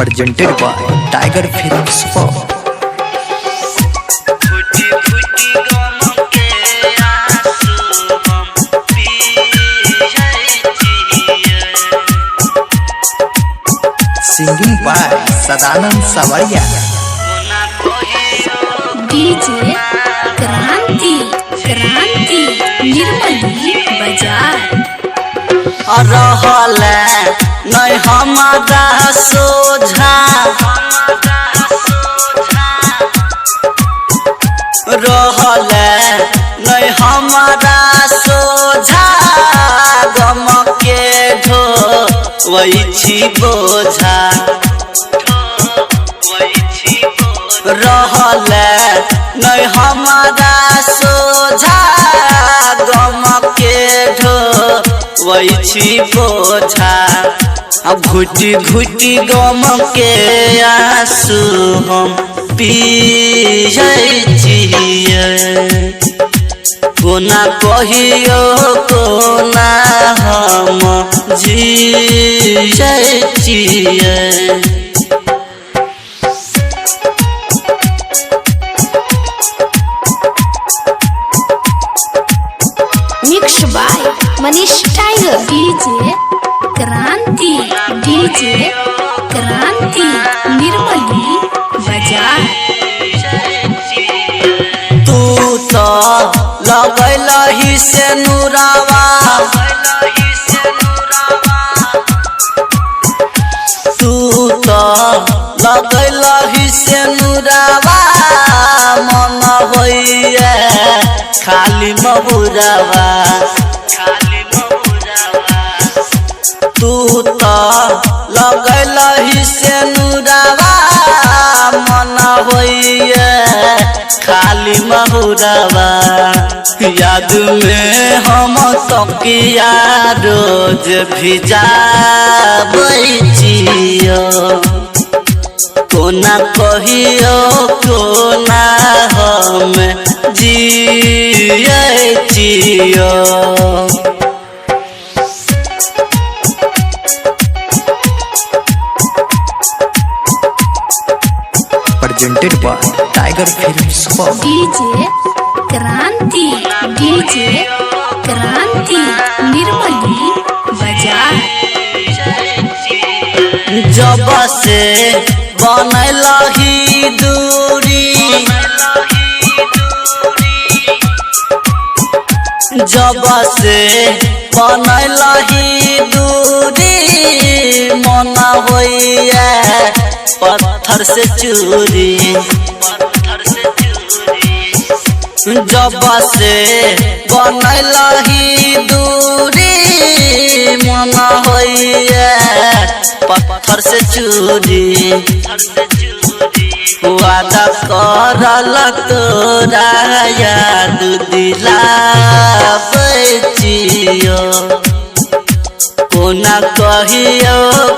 presented by Tiger Films for singing by Sadanand Sawariya DJ Kranti Nirmali बाजार रहल नहीं हमारा सोझा रहल नहीं हमारा सोझा गम के ढोवै छी बोझा रहल नहीं हमारा सोझा गम के ढोवै छी बोझा घुटी घुटी गम के आंसू हम पियै छियै कोना कहियो कोना हम जियै छियै mix by Manish tiger DJ Kranti Nirmali बाजार तू तो लगैलही से नुरावा तू तो लगैलही से नुरावा मन होइए खाली महुरावा तू तो लगैलही से नुरावा मन होइए खाली महुरावा याद में हम तकिया रोज भिजाबै छियो कोना कहियो कोना हम जियै छियो presented by Tiger Films for DJ Kranti Nirmali बाजार जब से बनलही दूरी जब से बनलही दूरी मन होइए पत्थर से चूरी जब से बनलही दूरी मन होइए पत्थर से चूरी वादा करल तोरा याद दिलाबै छियो कोना कहियो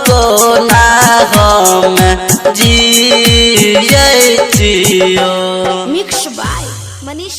कोना हम जियै छियो मिक्स बाय मनीष